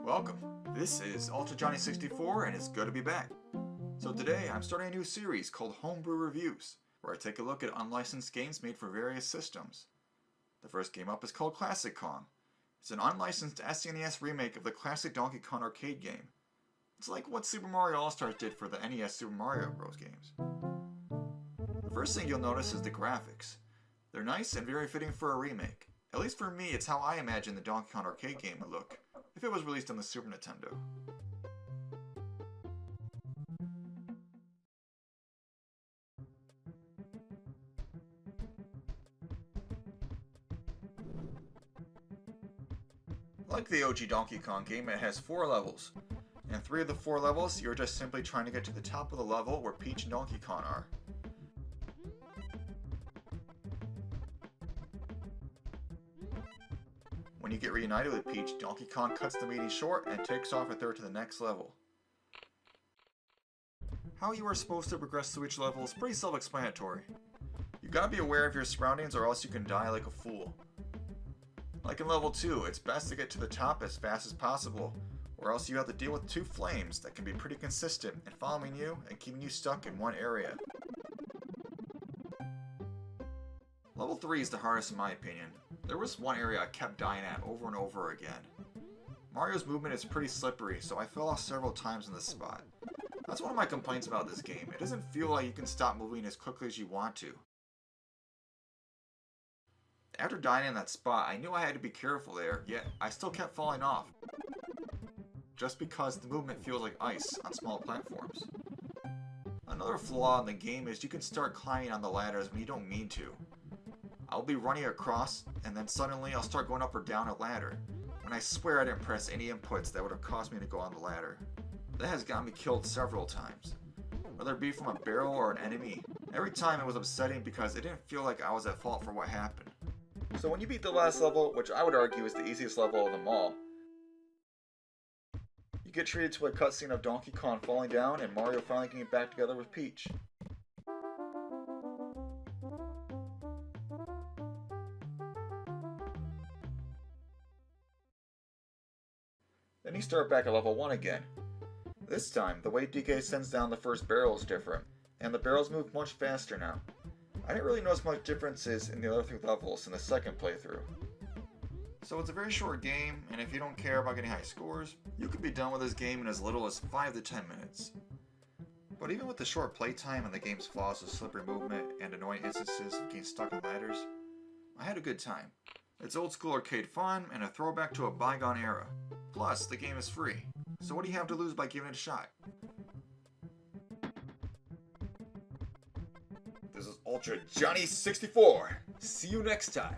Welcome. This is Ultra Johnny 64 and it's good to be back. So today I'm starting a new series called Homebrew Reviews, where I take a look at unlicensed games made for various systems. The first game up is called Classic Kong. It's an unlicensed SNES remake of the classic Donkey Kong arcade game. It's like what Super Mario All-Stars did for the NES Super Mario Bros. Games. The first thing you'll notice is the graphics. They're nice and very fitting for a remake. At least for me, it's how I imagine the Donkey Kong arcade game would look if it was released on the Super Nintendo. Like the OG Donkey Kong game, it has 4 levels. In 3 of the 4 levels, you're just simply trying to get to the top of the level where Peach and Donkey Kong are. When you get reunited with Peach, Donkey Kong cuts the meeting short and takes off with her to the next level. How you are supposed to progress through each level is pretty self-explanatory. You gotta be aware of your surroundings or else you can die like a fool. Like in level 2, it's best to get to the top as fast as possible, or else you have to deal with 2 flames that can be pretty consistent in following you and keeping you stuck in one area. Level 3 is the hardest in my opinion. There was one area I kept dying at over and over again. Mario's movement is pretty slippery, so I fell off several times in this spot. That's one of my complaints about this game. It doesn't feel like you can stop moving as quickly as you want to. After dying in that spot, I knew I had to be careful there, yet I still kept falling off. Just because the movement feels like ice on small platforms. Another flaw in the game is you can start climbing on the ladders when you don't mean to. I'll be running across, and then suddenly I'll start going up or down a ladder, when I swear I didn't press any inputs that would have caused me to go on the ladder. That has gotten me killed several times. Whether it be from a barrel or an enemy, every time it was upsetting because it didn't feel like I was at fault for what happened. So when you beat the last level, which I would argue is the easiest level of them all, you get treated to a cutscene of Donkey Kong falling down and Mario finally getting back together with Peach. Then you start back at level 1 again. This time, the way DK sends down the first barrel is different, and the barrels move much faster now. I didn't really notice much differences in the other 3 levels in the second playthrough. So it's a very short game, and if you don't care about getting high scores, you could be done with this game in as little as 5 to 10 minutes. But even with the short playtime and the game's flaws of slippery movement and annoying instances of getting stuck on ladders, I had a good time. It's old school arcade fun and a throwback to a bygone era. Plus, the game is free, so what do you have to lose by giving it a shot? This is Ultra Johnny 64. See you next time.